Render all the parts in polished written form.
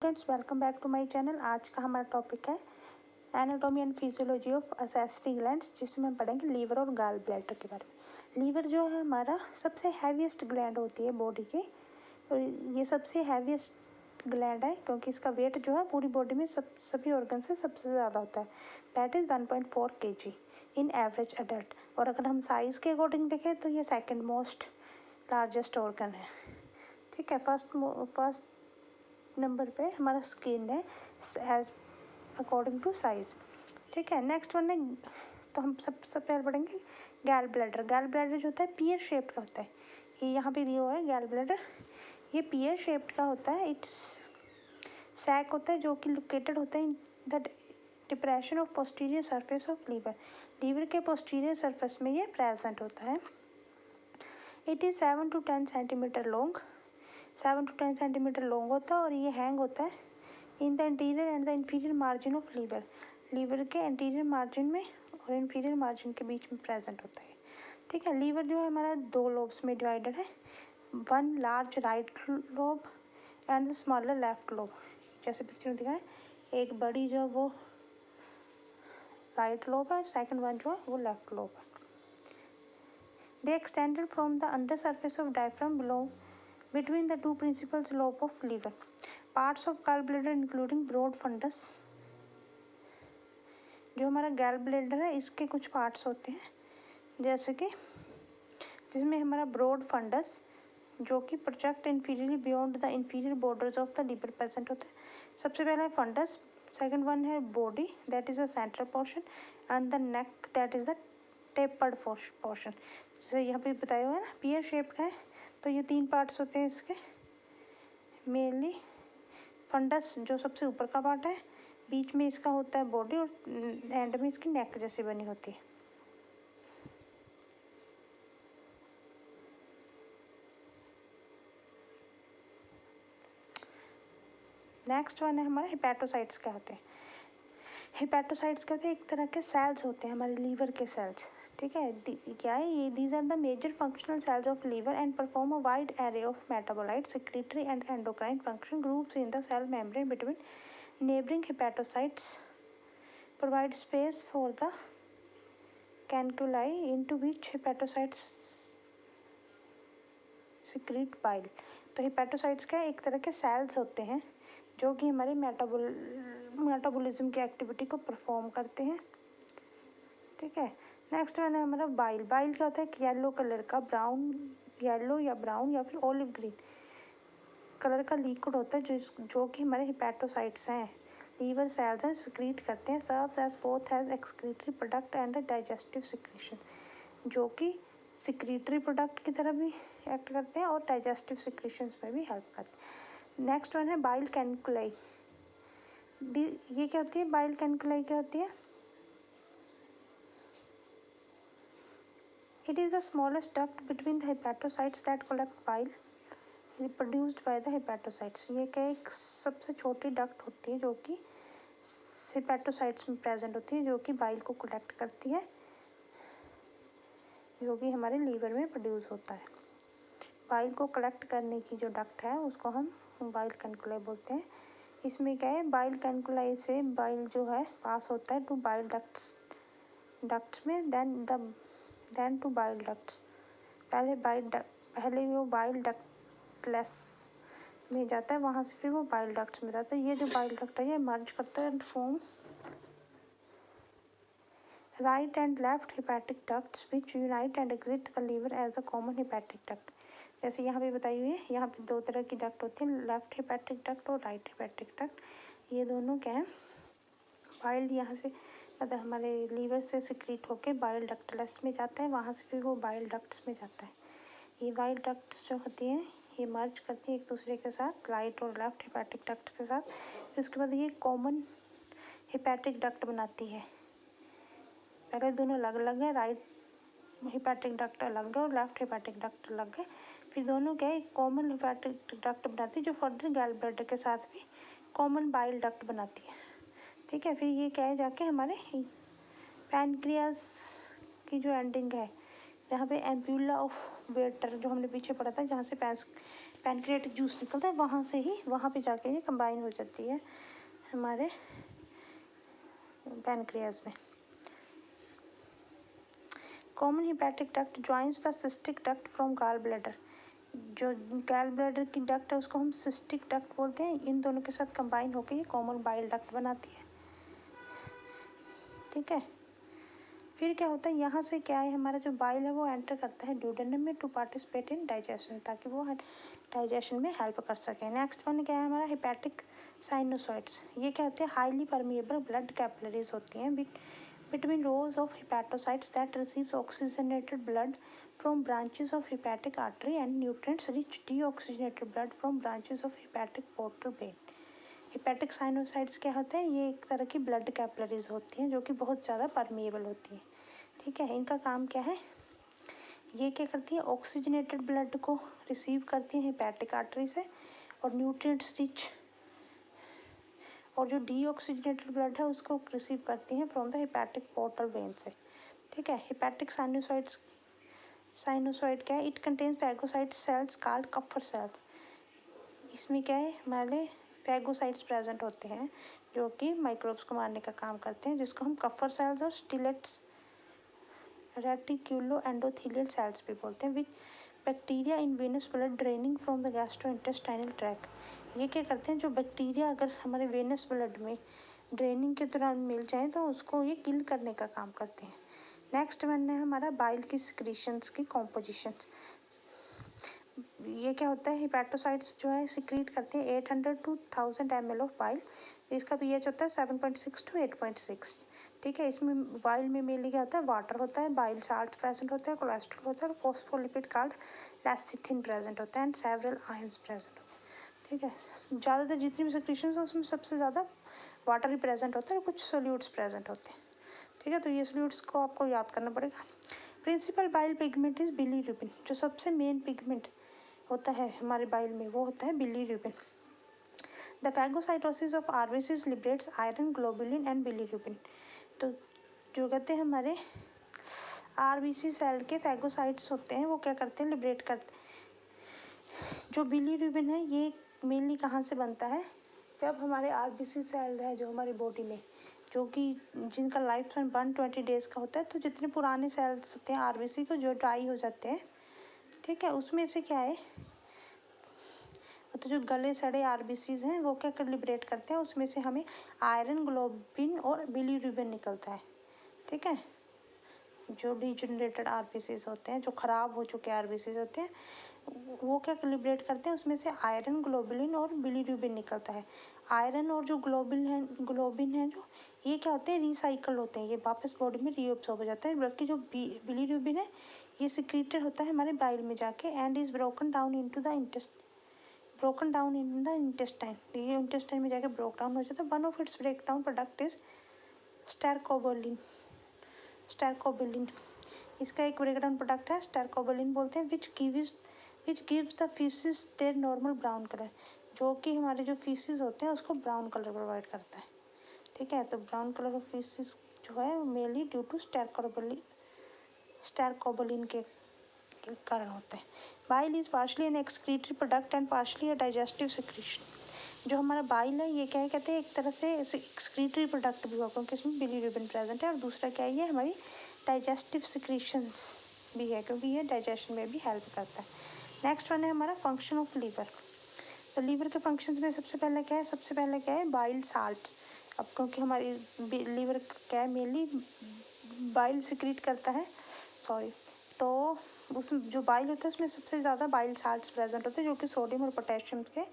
Friends, welcome back to my channel. आज का हमारा टॉपिक है एनाटॉमी एंड फिजियोलॉजी ऑफ असेस्ट्री ग्लैंड्स, जिसमें हम पढ़ेंगे लीवर और गॉल ब्लैडर के बारे में। लीवर जो है हमारा सबसे हैवीएस्ट ग्लैंड होती है बॉडी की, और ये सबसे हैवीएस्ट ग्लैंड है क्योंकि इसका वेट जो है पूरी बॉडी में सभी ऑर्गन से सबसे ज़्यादा होता है। That is 1.4 kg in average adult. और अगर हम साइज़ के अकॉर्डिंग देखें तो ये सेकेंड मोस्ट लार्जेस्ट ऑर्गन है। ठीक है, फर्स्ट नंबर पे हमारा स्किन है एज अकॉर्डिंग टू साइज। ठीक है, नेक्स्ट वन है, तो हम सबसे पहले पढ़ेंगे गैल ब्लैडर। गैल ब्लैडर जो होता है पियर शेप्ड का होता है। ये यहाँ पे दिया हुआ है गैल ब्लैडर, ये पियर शेप्ड का होता है। इट्स सैक होता है जो कि लोकेटेड होता है in the depression of posterior surface of liver. Liver के पोस्टीरियर सरफेस में ये प्रेजेंट होता है। It is 7 to 10 centimetre long, 7 to 10 centimetre long होता है, और ये हैंग होता है in the interior and the inferior margin of liver. Liver के इंटीरियर मार्जिन में और इंफीरियर मार्जिन के बीच में प्रेजेंट होता है। ठीक है, लीवर जो है हमारा दो लोब्स में डिवाइडेड है, one large right lobe and the smaller left lobe. जैसे पिक्चर में दिखा है, एक बड़ी जो वो राइट लोब है, सेकंड वन जो है वो लेफ्ट लोब है। They extended from the under surface of diaphragm below between the two principal lobe of liver. Parts of gallbladder including broad fundus. जो हमारा gallbladder है इसके कुछ पार्ट्स होते हैं, जैसे कि जिसमें हमारा ब्रॉड फंडस जो कि project inferiorly beyond the inferior borders of the liver present होता है। सबसे पहला है फंडस, सेकंड वन है body that is the central portion, and the neck that is the tapered portion. जैसे यहाँ पे बताया हुआ है ना, पियर शेप्ड है, तो ये तीन पार्ट्स होते हैं इसके। मेनली फंडस जो सबसे ऊपर का पार्ट है, बीच में इसका होता है बॉडी, और एंड में इसकी नेक जैसी बनी होती है। नेक्स्ट वन है हमारे हिपैटोसाइट्स क्या होते हैं। हिपैटोसाइट्स क्या होते हैं, एक तरह के सेल्स होते हैं हमारे लीवर के सेल्स। ठीक है, क्या है ये, these are the major functional cells of liver and perform a wide array of metabolite secretory and endocrine function groups in the cell membrane between neighbouring hepatocytes provide space for the canaliculi into which hepatocytes secrete bile. तो hepatocytes क्या एक तरह के sales होते हैं जो कि हमारे मेटाबॉलिज्म की एक्टिविटी को परफॉर्म करते हैं। ठीक है, नेक्स्ट वन है हमारा बाइल। बाइल क्या होता है, येलो कलर का, ब्राउन, येलो या ब्राउन या फिर ऑलिव ग्रीन कलर का लिक्विड होता है जो कि हमारे हिपैटोसाइट्स हैं, लीवर सेल्स हैं, सिक्रीट करते हैं। Serves as both as excretory product and digestive secretion, जो कि सिक्रीटरी प्रोडक्ट की तरह भी एक्ट करते हैं और डाइजेस्टिव सिक्रीशंस में भी हेल्प करते हैं। नेक्स्ट वन है बाइल कैनकुलाई। ये क्या होती है, बाइल कैनकुलाई क्या होती है, it is the smallest duct between the hepatocytes that collect bile produced by the hepatocytes। ये क्या एक सबसे छोटी डक्ट होती है जो कि हिपैटोसाइट्स में प्रेजेंट होती है, जो कि बाइल को कलेक्ट करती है, जो कि हमारे लीवर में प्रोड्यूस होता है। बाइल को कलेक्ट करने की जो डक्ट है उसको हम बाइल कैनकुलाई बोलते हैं। इसमें क्या है, बाइल कैनकुलाई से बाइल जो है पास होता है टू बाइल डक्ट्स में, देन टू बाइल डक्ट्स। पहले वो बाइल डक्टलेस में जाता है, वहाँ से फिर वो बाइल डक्ट्स में जाता है। ये जो बाइल डक्ट है ये मर्ज करता है and form right and left hepatic ducts which unite and exit the liver as a common hepatic duct। जैसे यहाँ पे बताई हुई है, यहाँ पे दो तरह की डक्ट होती है, लेफ्ट हेपेटिक डक्ट और राइट हेपेटिक डक्ट। ये दोनों क्या है, बाइल यहाँ से मतलब हमारे लीवर से सिक्रीट होके बाइल डक्टलेस में जाता है, वहाँ से फिर वो बाइल डक्ट्स में जाता है। ये बाइल डक्ट्स जो होती हैं ये मर्ज करती है एक दूसरे के साथ, राइट और लेफ्ट हेपेटिक डक्ट के साथ। इसके बाद ये कॉमन हेपेटिक डक्ट बनाती है। पहले दोनों अलग अलग है, राइट हेपेटिक डक्ट अलग है और लेफ्ट हेपेटिक डक्ट अलग है। फिर दोनों क्या है, कॉमन हेपेटिक डक्ट बनाती है जो फर्दर गैल ब्लैडर के साथ भी कॉमन बाइल डक्ट बनाती है। ठीक है, फिर ये क्या है, जाके हमारे पैनक्रियास की जो एंडिंग है, जहाँ पे एम्प्यूला ऑफ वेटर जो हमने पीछे पढ़ा था, जहाँ से पैनक्रियाटिक जूस निकलता है, वहाँ से ही वहाँ पे जाके ये कंबाइन हो जाती है हमारे पैनक्रियाज में। Common hepatic duct joins the cystic duct from gall bladder. जो गॉल ब्लैडर की डक्ट है उसको हम सिस्टिक डक्ट बोलते हैं। इन दोनों के साथ कंबाइन होकर ये कॉमन बाइल डक्ट बनाती है। ठीक है, फिर क्या होता है, यहाँ से क्या है, हमारा जो बाइल है वो एंटर करता है ड्यूडेनम में टू पार्टिसिपेट इन डाइजेशन, ताकि वो डाइजेशन में हेल्प कर सके। नेक्स्ट वन क्या है हमारा हिपैटिक साइनोसॉइड्स। ये क्या होते हैं, हाईली परमिएबल ब्लड कैपिलरीज होती हैं between rows of hepatocytes that receives oxygenated blood from branches of hepatic artery and nutrients rich deoxygenated blood from branches of hepatic portal vein। Hepatic sinusoids क्या होते हैं, ये एक तरह की ब्लड कैपिलरीज होती हैं जो कि बहुत ज़्यादा परमिएबल होती हैं। ठीक है, इनका काम क्या है, ये क्या करती है, ऑक्सीजनेटेड ब्लड को रिसीव करती हैं हेपेटिक आर्टरी से, और न्यूट्रिएंट्स रिच और जो डीऑक्सीजनेटेड ब्लड है उसको रिसीव करती हैं from the hepatic portal vein से। ठीक है, हेपेटिक साइनोसॉइड क्या है, it contains phagocyte cells called Kupffer cells. इसमें क्या है, हमारे फैगोसाइट्स प्रेजेंट होते हैं जो कि माइक्रोब्स को मारने का काम करते हैं, जिसको हम कफर सेल्स और स्टिलेट्स रेटिक्यूलो एंडोथेलियल सेल्स भी बोलते हैं। विच bacteria in venous blood draining from the gastrointestinal tract. ये क्या करते हैं, जो बैक्टीरिया अगर हमारे वेनस ब्लड में ड्रेनिंग के दौरान मिल जाए तो उसको ये किल करने का काम करते हैं। नेक्स्ट वन है हमारा बाइल की सिक्रीशंस की कॉम्पोजिशन। ये क्या होता है, हिपैटोसाइट्स जो है सिक्रीट करते हैं 800 to 1000 ml ऑफ बाइल। इसका पीएच होता है 7.6 to 8.6। ठीक है, इसमें बाइल में मेनली क्या होता है, वाटर होता है, बाइल साल्ट प्रेजेंट होता है, कोलेस्ट्रॉल होता है, फॉस्फोलिपिड कॉल्ड लेसिथिन प्रेजेंट होता है एंड सेवरल आयंस प्रेजेंट होते हैं। ठीक है, ज़्यादातर जितनी भी सिक्रीशंस हैं उसमें सबसे ज़्यादा वाटर ही प्रेजेंट होता है और कुछ सोल्यूट्स प्रेजेंट होते हैं। ठीक है, तो ये सोल्यूट्स को आपको याद करना पड़ेगा। Principal bile pigment is bilirubin. जो सबसे मेन पिगमेंट होता है हमारे बाइल में वो होता है bilirubin. The phagocytosis of RBCs liberates iron, globulin and bilirubin. तो जो कहते हैं हमारे आरबीसी सेल के फैगोसाइट्स होते हैं वो क्या करते हैं, लिबरेट करते हैं। जो बिलीरुबिन है ये मेनली कहाँ से बनता है, जब हमारे आरबीसी सेल है जो हमारी बॉडी में, जो कि जिनका लाइफ टाइम 120 डेज का होता है, तो जितने पुराने सेल्स होते हैं आरबीसी को जो ड्राई हो जाते हैं, ठीक है, उसमें से क्या है, तो जो गले सड़े आरबीसीज हैं वो क्या कर लिबरेट करते हैं, उसमें से हमें आयरन, ग्लोबिन और बिलीरुबिन निकलता है। ठीक है, जो डिजेनरेटेड आरबीसीज होते हैं, जो खराब हो चुके आरबीसीज होते हैं, वो क्या लिबरेट करते हैं, उसमें से आयरन, ग्लोबुलिन और बिलीरुबिन निकलता है। आयरन और जो ग्लोबिन है जो ये क्या होते हैं, रिसाइकल होते हैं, ये वापस बॉडी में रीअब्सॉर्ब हो जाता है। बल्कि जो बिलीरुबिन है ये सिक्रीटेड होता है हमारे बाइल में जाके and is broken down in the intestine. ये इंटेस्टाइन में जाके ब्रोक डाउन हो जाता है। One of its break down product is stercobilin. इसका एक ब्रेक डाउन प्रोडक्ट है स्टैरकोबिलिन बोलते हैं, which gives the faeces their normal brown colour. जो कि हमारे जो फीसिस होते हैं उसको ब्राउन कलर प्रोवाइड करता है। ठीक है, तो ब्राउन कलर ऑफ फीसिस जो है मेनली ड्यू टू स्टैरकोबिलिन के कारण होता है। Bile is partially an excretory product and partially a digestive secretion. जो हमारा बाइल है ये क्या है, कहते हैं एक तरह से एक्सक्रीटरी प्रोडक्ट भी हुआ क्योंकि इसमें बिलीरुबिन प्रेजेंट है, और दूसरा क्या है, ये हमारी डाइजेस्टिव सिक्रीशंस भी है क्योंकि ये डाइजेशन में भी हेल्प करता है। नेक्स्ट वन है हमारा फंक्शन ऑफ लीवर। तो लीवर के फंक्शंस में सबसे पहले क्या है, बाइल साल्ट्स। अब क्योंकि हमारी लीवर क्या है, मेनली बाइल सिक्रीट करता है, तो उस जो बाइल होता है उसमें सबसे ज़्यादा बाइल साल्ट्स प्रेजेंट होते हैं जो कि सोडियम और पोटेशियम के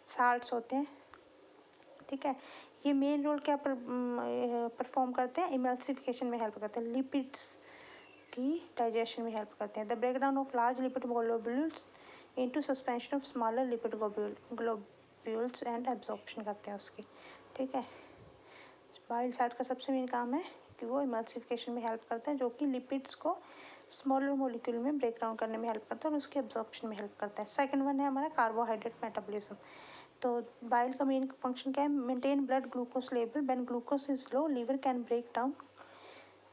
साल्ट्स होते हैं। ठीक है, ये मेन रोल क्या परफॉर्म करते हैं, इमल्सिफिकेशन में हेल्प करते हैं, लिपिड्स की डाइजेशन में हेल्प करते हैं। The breakdown of large lipid globules into suspension of smaller lipid globules and absorption करते हैं उसकी। ठीक है, बाइल साल्ट का सबसे मेन काम है कि वो इमल्सिफिकेशन में हेल्प करता है, जो कि लिपिड्स को स्मॉलर मोलिक्यूल में ब्रेक डाउन करने में हेल्प करता है और उसके एब्जॉर्प्शन में हेल्प करता है। सेकंड वन है हमारा कार्बोहाइड्रेट मेटाबॉलिज्म। तो बाइल का मेन फंक्शन क्या है, maintain blood glucose level. When glucose is low liver can break down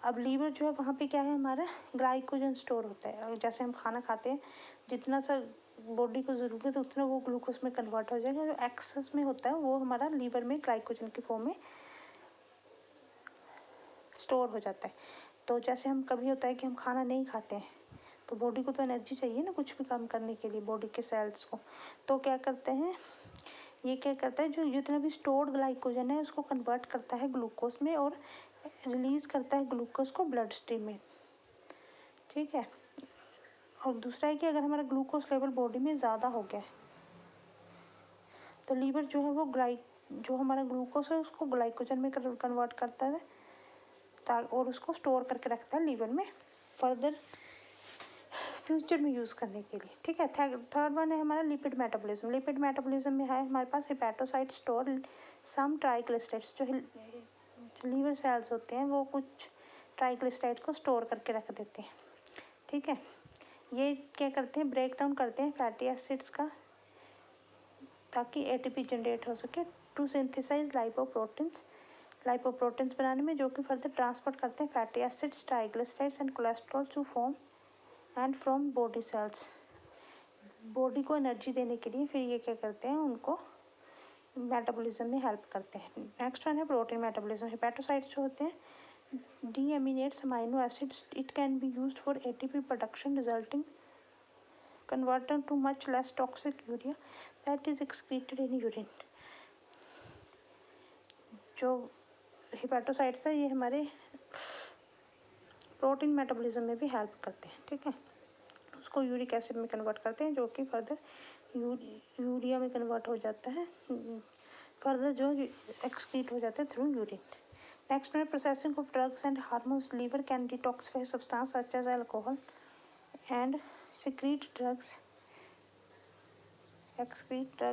अब लीवर जो है वहाँ पे क्या है, हमारा ग्लाइकोजन स्टोर होता है, और जैसे हम खाना खाते हैं जितना सा बॉडी को ज़रूरत है उतना वो ग्लूकोज में कन्वर्ट हो जाएगा, जो एक्सेस में होता है वो हमारा लीवर में ग्लाइकोजन की फॉर्म में स्टोर हो जाता है। तो जैसे हम कभी होता है कि हम खाना नहीं खाते हैं तो बॉडी को तो एनर्जी चाहिए ना कुछ भी काम करने के लिए, बॉडी के सेल्स को, तो क्या करते हैं, ये क्या करता है, जो जितना भी स्टोर्ड ग्लाइकोजन है उसको कन्वर्ट करता है ग्लूकोज में और रिलीज करता है ग्लूकोज को ब्लड स्ट्रीम में। ठीक है, और दूसरा है कि अगर हमारा ग्लूकोज लेवल बॉडी में ज़्यादा हो गया तो लीवर जो है वो जो हमारा ग्लूकोज है उसको ग्लाइकोजन में कन्वर्ट करता है और उसको स्टोर करके रखता है लीवर में फर्दर फ्यूचर में यूज़ करने के लिए। ठीक है, थर्ड वन है हमारा लिपिड मेटाबॉलिज्म। लिपिड मेटाबॉलिज्म में है हमारे पास हेपेटोसाइट स्टोर सम ट्राइग्लिसराइड्स, जो लीवर सेल्स होते हैं वो कुछ ट्राइग्लिसराइड को स्टोर करके रख देते हैं। ठीक है, ये क्या करते हैं, ब्रेक डाउन करते हैं फैटी एसिड्स का ताकि एटीपी जनरेट हो सके टू सिंथेसाइज लाइपोप्रोटीन्स, लाइपोप्रोटीन्स बनाने में, जो कि फर्दर ट्रांसपोर्ट करते हैं fatty acids, triglycerides and cholesterol to form and from body cells. Body को एनर्जी देने के लिए फिर ये क्या करते हैं, उनको मेटाबॉलिज्म में हेल्प करते हैं। नेक्स्ट वन है प्रोटीन मेटाबॉलिज्म। हेपेटोसाइट्स जो होते हैं deaminates amino acids, it can be used for ATP production resulting converted to much less toxic urea that is excreted in urine। जो हेपेटोसाइट्स है ये हमारे प्रोटीन मेटाबॉलिज्म में भी हेल्प करते हैं। ठीक है, उसको यूरिक एसिड में कन्वर्ट करते हैं जो कि फर्दर यूरिया में कन्वर्ट हो जाता है, फर्दर जो एक्सक्रीट हो जाता है थ्रू यूरिन। नेक्स्ट में processing of drugs and hormones. Liver can detoxify substance such as alcohol and secrete drugs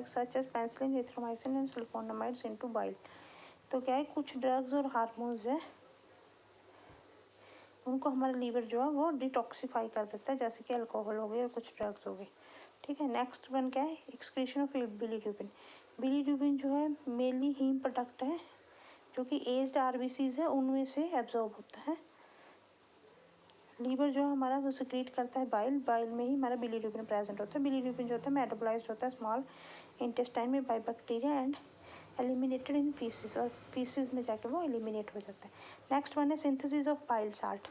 such as penicillin, erythromycin and sulfonamides into bile। तो क्या है, कुछ ड्रग्स और हार्मोन्स है उनको हमारा लीवर जो है वो डिटॉक्सिफाई कर देता है, जैसे कि अल्कोहल हो गई और कुछ ड्रग्स हो गए। ठीक है, नेक्स्ट वन क्या है, एक्सक्रीशन ऑफ बिलीरुबिन। बिलीरुबिन जो है मेनली हीम प्रोडक्ट है जो कि एज्ड आरबीसीज है उनमें से एब्जॉर्ब होता है। लीवर जो हमारा वो सिक्रीट करता है बाइल, बाइल में ही हमारा बिलीरुबिन प्रेजेंट होता है। बिलीरुबिन जो होता है मेटाबोलाइज्ड होता है स्मॉल इंटेस्टाइन में by bacteria and eliminated in faeces, और फीसिस में जाके वो एलिमिनेट हो जाता है। नेक्स्ट वन है synthesis of bile salt.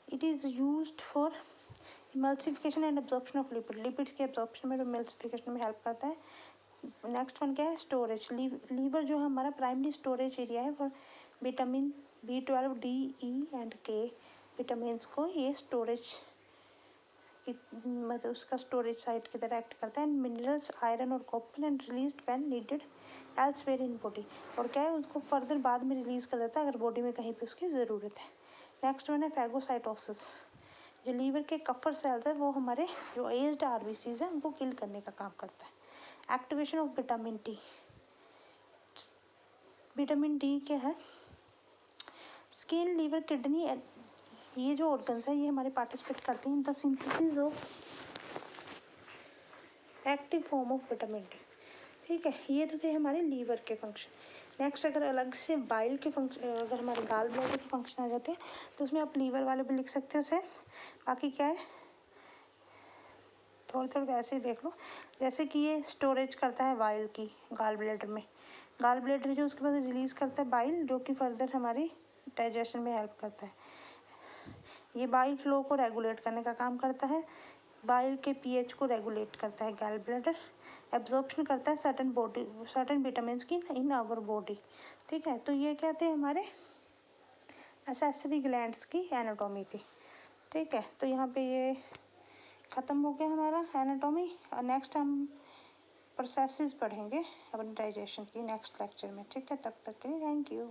It is used for emulsification and absorption of lipid, lipids के एब्जॉर्प्शन में इमल्सिफिकेशन में हेल्प करता है। नेक्स्ट वन क्या है, स्टोरेज। लीवर जो है हमारा प्राइमरी स्टोरेज एरिया है for vitamin B12, D, E and K vitamin को ये स्टोरेज मतलब उसका स्टोरेज साइट की तरह एक्ट करता है। एंड मिनरल्स आयरन और copper and released when needed elsewhere in body, और क्या है उसको फर्दर बाद में रिलीज कर देता है अगर बॉडी में कहीं पे उसकी ज़रूरत है। नेक्स्ट वन है फैगोसाइटोसिस। जो लीवर के कफर सेल्स है वो हमारे जो एज्ड आरबीसीज है उनको किल करने का काम करता है। Activation of vitamin D. Vitamin D क्या है, स्किन, लीवर, किडनी, ये जो ऑर्गन्स है ये हमारे पार्टिसिपेट करते हैं in the synthesis of active form of vitamin D. ठीक है, ये तो थे हमारे लीवर के फंक्शन। नेक्स्ट अगर अलग से बाइल के फंक्शन, अगर हमारे गाल ब्लैडर के फंक्शन आ जाते हैं तो उसमें आप लीवर वाले भी लिख सकते हो उसे। बाकी क्या है थोड़े थोड़े वैसे ही देख लो, जैसे कि ये स्टोरेज करता है बाइल की गाल ब्लैडर में, गाल ब्लैडर जो उसके बाद रिलीज करता है बाइल जो कि फर्दर हमारी डाइजेशन में हेल्प करता है। ये बाइल फ्लो को रेगुलेट करने का काम करता है, बाइल के पीएच को रेगुलेट करता है गैल ब्लैडर, एब्जॉर्प्शन करता है सर्टेन विटामिन की इन आवर बॉडी। ठीक है, तो ये कहते हैं हमारे एसेसरी ग्लैंड्स की एनाटॉमी थी। ठीक है, तो यहाँ पे ये ख़त्म हो गया हमारा एनाटॉमी। नेक्स्ट हम प्रोसेसेस पढ़ेंगे अपने डाइजेशन की नेक्स्ट लेक्चर में। ठीक है, तब तक के लिए थैंक यू।